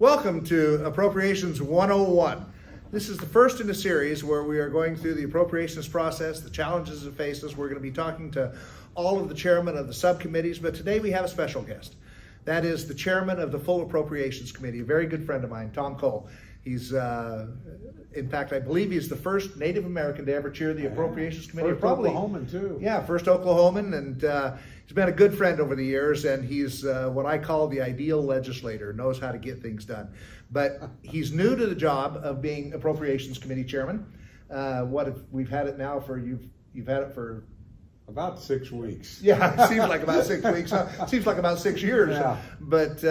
Welcome to Appropriations 101. This is the first in a series where we are going through the appropriations process, the challenges it faces. We're going to be talking to all of the chairmen of the subcommittees, but today we have a special guest. That is the chairman of the Full Appropriations Committee, a very good friend of mine, Tom Cole. He's, in fact, I believe he's the first Native American to ever chair the Appropriations Committee. First Oklahoman, too. Yeah, first Oklahoman, and he's been a good friend over the years, and he's what I call the ideal legislator, knows how to get things done. But he's new to the job of being Appropriations Committee chairman. We've had it now for, you've had it for about 6 weeks. Yeah, it seems like about 6 weeks. Seems like about 6 years. Yeah. But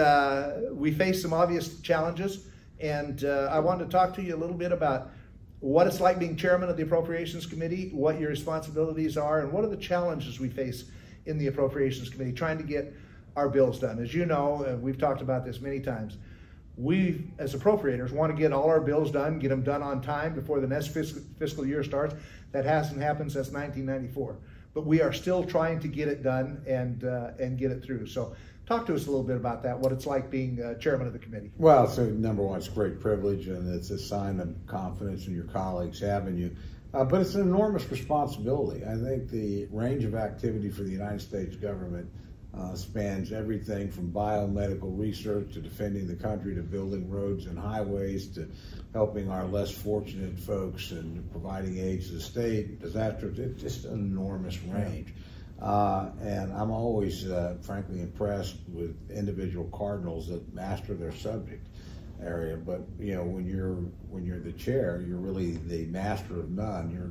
we face some obvious challenges. And I wanted to talk to you a little bit about what it's like being chairman of the Appropriations Committee, what your responsibilities are, and what are the challenges we face in the Appropriations Committee trying to get our bills done. As you know, and we've talked about this many times, we as appropriators want to get all our bills done, get them done on time before the next fiscal year starts. That hasn't happened since 1994. But we are still trying to get it done and get it through. So talk to us a little bit about that, what it's like being chairman of the committee. Well, so number one, it's a great privilege, and it's a sign of confidence in your colleagues having you. But it's an enormous responsibility. I think the range of activity for the United States government spans everything from biomedical research to defending the country to building roads and highways to helping our less fortunate folks and providing aid to the state, disasters. It's just an enormous range. And I'm always, frankly, impressed with individual cardinals that master their subject area. But you know, when you're the chair, you're really the master of none. You're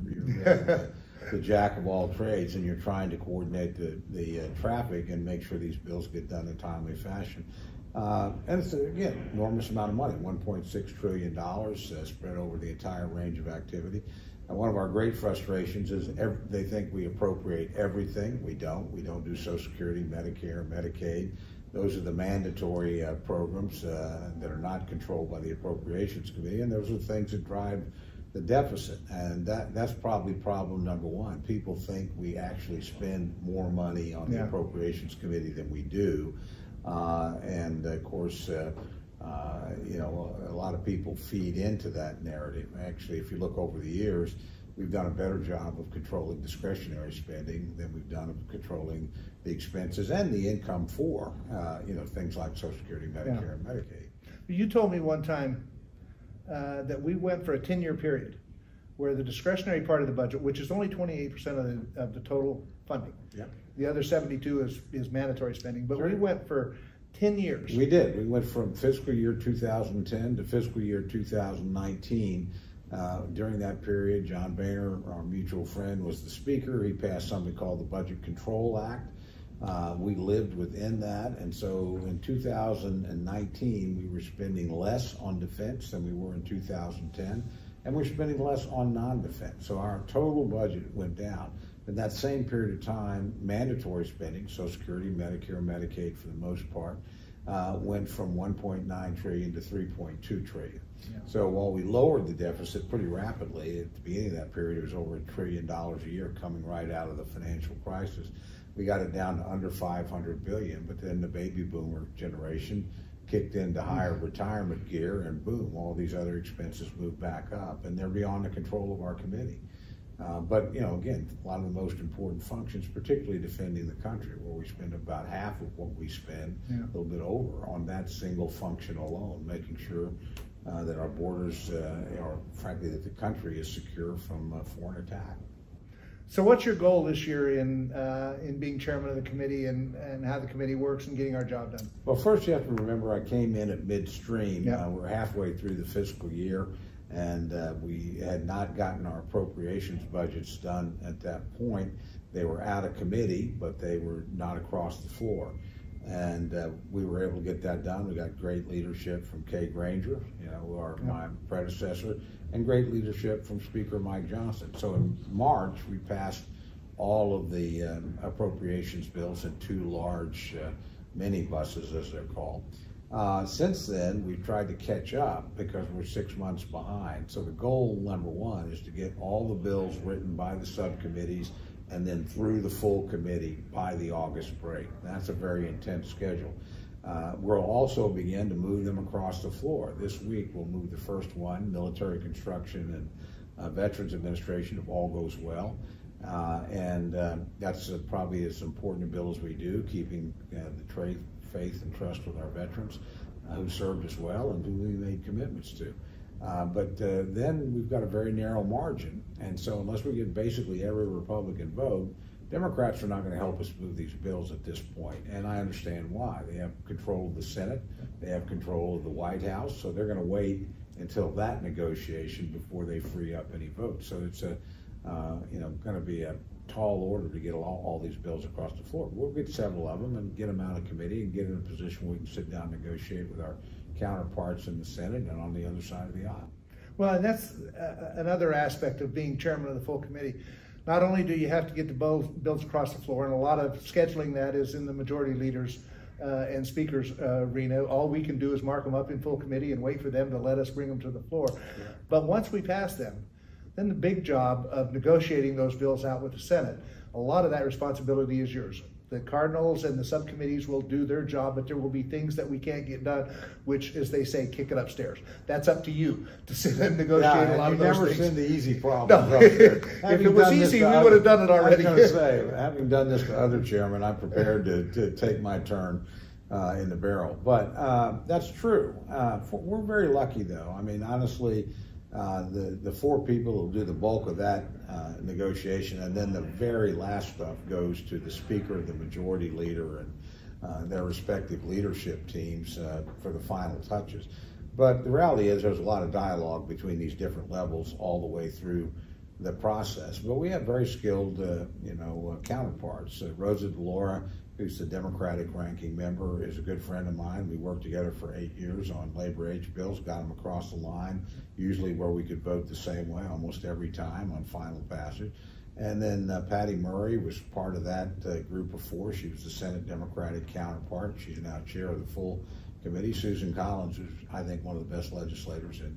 the jack of all trades, and you're trying to coordinate the traffic and make sure these bills get done in a timely fashion. And it's, again, enormous amount of money, $1.6 trillion spread over the entire range of activity. And one of our great frustrations is they think we appropriate everything. We don't. We don't do Social Security, Medicare, Medicaid. Those are the mandatory programs that are not controlled by the Appropriations Committee, and those are the things that drive the deficit. And that's probably problem number one. People think we actually spend more money on the Appropriations Committee than we do. And of course, you know, a lot of people feed into that narrative. Actually, if you look over the years, we've done a better job of controlling discretionary spending than we've done of controlling the expenses and the income for, you know, things like Social Security, Medicare, and Medicaid. You told me one time that we went for a 10-year period where the discretionary part of the budget, which is only 28% of the total funding, the other 72 is mandatory spending, but we went for 10 years. We did. We went from fiscal year 2010 to fiscal year 2019. During that period, John Boehner, our mutual friend, was the speaker. He passed something called the Budget Control Act. We lived within that, and so in 2019, we were spending less on defense than we were in 2010, and we're spending less on non-defense. So our total budget went down. In that same period of time, mandatory spending, Social Security, Medicare, Medicaid for the most part, went from 1.9 trillion to 3.2 trillion. So while we lowered the deficit pretty rapidly, at the beginning of that period, it was over $1 trillion a year coming right out of the financial crisis. We got it down to under 500 billion, but then the baby boomer generation kicked into higher retirement gear, and boom, all these other expenses moved back up, and they're beyond the control of our committee. But, you know, again, a lot of the most important functions, particularly defending the country, where we spend about half of what we spend, a little bit over, on that single function alone, making sure that our borders, or frankly, that the country is secure from foreign attack. So what's your goal this year in being chairman of the committee and how the committee works and getting our job done? Well, first you have to remember I came in at midstream. We're halfway through the fiscal year, and we had not gotten our appropriations budgets done at that point. They were out of committee, but they were not across the floor. And we were able to get that done. We got great leadership from Kay Granger, you know, my predecessor, and great leadership from Speaker Mike Johnson. So in March, we passed all of the appropriations bills in two large mini buses, as they're called. Since then, we've tried to catch up because we're 6 months behind. So the goal, number one, is to get all the bills written by the subcommittees and then through the full committee by the August break. That's a very intense schedule. We'll also begin to move them across the floor. This week we'll move the first one, Military Construction and Veterans Administration, if all goes well. That's probably as important a bill as we do, keeping the faith and trust with our veterans who served us well and who we made commitments to. But then we've got a very narrow margin, and so unless we get basically every Republican vote, Democrats are not going to help us move these bills at this point, and I understand why. They have control of the Senate, they have control of the White House, so they're going to wait until that negotiation before they free up any votes. So it's going to be a tall order to get all these bills across the floor. We'll get several of them and get them out of committee and get in a position where we can sit down and negotiate with our counterparts in the Senate and on the other side of the aisle. Well, and that's another aspect of being chairman of the full committee. Not only do you have to get the bills across the floor, and a lot of scheduling that is in the majority leaders and speakers arena. All we can do is mark them up in full committee and wait for them to let us bring them to the floor. Yeah. But once we pass them, then the big job of negotiating those bills out with the Senate, a lot of that responsibility is yours. The Cardinals and the subcommittees will do their job, but there will be things that we can't get done, which, as they say, kick it upstairs. That's up to you to sit and negotiate a lot of those things. You never send the easy problems no. up there. If it was easy, we would have done it already. I was going to say, having done this to other chairmen, I'm prepared to take my turn in the barrel. But that's true. We're very lucky, though. I mean, honestly, the four people who do the bulk of that negotiation, and then the very last stuff goes to the Speaker, the Majority Leader, and their respective leadership teams for the final touches. But the reality is there's a lot of dialogue between these different levels all the way through the process. But we have very skilled, counterparts. Rosa DeLaura, who's the Democratic ranking member, is a good friend of mine. We worked together for 8 years on labor age bills, got them across the line, usually where we could vote the same way almost every time on final passage. And then Patty Murray was part of that group of four. She was the Senate Democratic counterpart. She's now chair of the full committee. Susan Collins, who's I think one of the best legislators in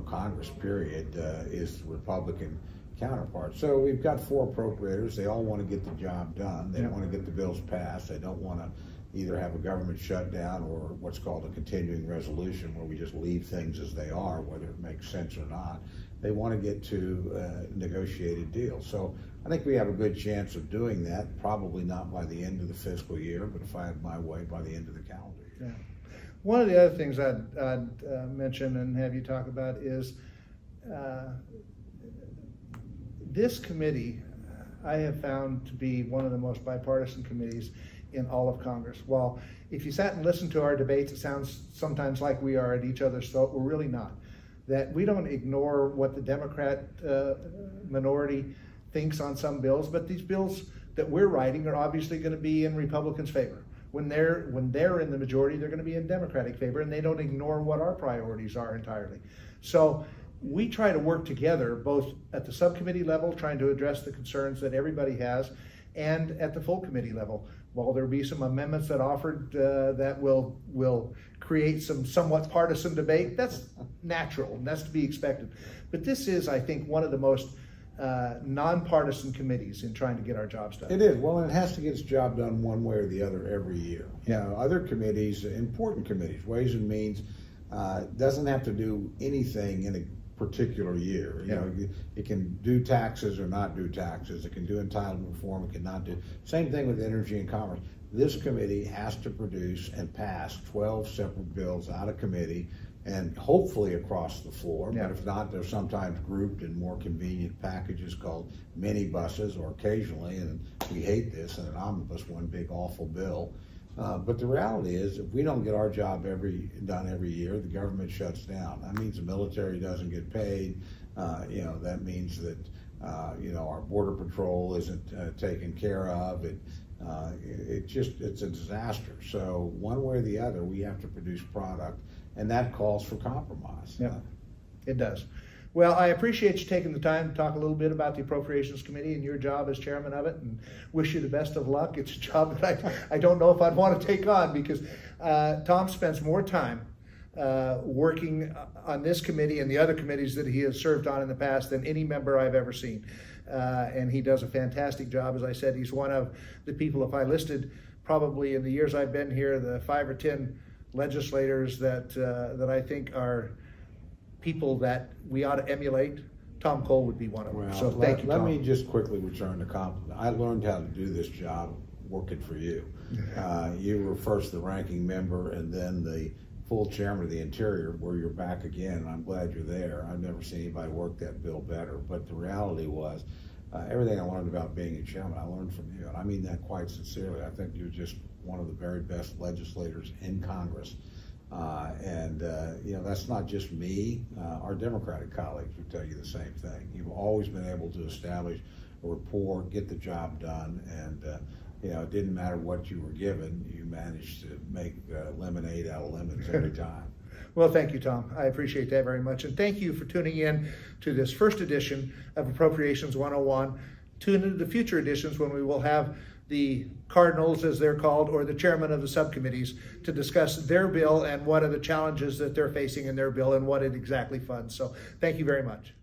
Congress, period, is the Republican counterpart. So we've got four appropriators. They all want to get the job done. They want to get the bills passed. They don't want to either have a government shutdown or what's called a continuing resolution where we just leave things as they are, whether it makes sense or not. They want to get to a negotiated deal. So I think we have a good chance of doing that, probably not by the end of the fiscal year, but if I had my way, by the end of the calendar year. Yeah. One of the other things I'd mention and have you talk about is this committee I have found to be one of the most bipartisan committees in all of Congress. While if you sat and listened to our debates, it sounds sometimes like we are at each other's throat. We're really not. That we don't ignore what the Democrat minority thinks on some bills, but these bills that we're writing are obviously going to be in Republicans' favor. When they're in the majority, they're going to be in Democratic favor, and they don't ignore what our priorities are entirely. So we try to work together, both at the subcommittee level, trying to address the concerns that everybody has, and at the full committee level. While there will be some amendments that offered that will create some somewhat partisan debate, that's natural and that's to be expected. But this is, I think, one of the most nonpartisan committees in trying to get our jobs done. It is. Well, and it has to get its job done one way or the other every year. Yeah. You know, other committees, important committees, Ways and Means, doesn't have to do anything in a particular year. You know, it can do taxes or not do taxes. It can do entitlement reform. It cannot do. Same thing with energy and commerce. This committee has to produce and pass 12 separate bills out of committee and hopefully across the floor. Yeah. But if not, they're sometimes grouped in more convenient packages called mini buses, or occasionally, and we hate this, an omnibus, one big awful bill. But the reality is, if we don't get our job done every year, the government shuts down. That means the military doesn't get paid. That means that our border patrol isn't taken care of. It's a disaster. So one way or the other, we have to produce product, and that calls for compromise. Yeah, it does. Well, I appreciate you taking the time to talk a little bit about the Appropriations Committee and your job as chairman of it, and wish you the best of luck. It's a job that I don't know if I'd want to take on, because Tom spends more time working on this committee and the other committees that he has served on in the past than any member I've ever seen. And he does a fantastic job. As I said, he's one of the people, if I listed probably in the years I've been here, the 5 or 10 legislators that I think are people that we ought to emulate. Tom Cole would be one of them. Well, so thank you, Tom. Let me just quickly return the compliment. I learned how to do this job working for you. You were first the ranking member and then the full chairman of the Interior, where you're back again, and I'm glad you're there. I've never seen anybody work that bill better, but the reality was everything I learned about being a chairman, I learned from you, and I mean that quite sincerely. I think you're just one of the very best legislators in Congress. You know, that's not just me. Our Democratic colleagues would tell you the same thing. You've always been able to establish a rapport, get the job done, and you know, it didn't matter what you were given. You managed to make lemonade out of lemons every time. Well, thank you, Tom. I appreciate that very much. And thank you for tuning in to this first edition of Appropriations 101. Tune into the future editions when we will have the cardinals, as they're called, or the chairman of the subcommittees, to discuss their bill and what are the challenges that they're facing in their bill and what it exactly funds. So thank you very much.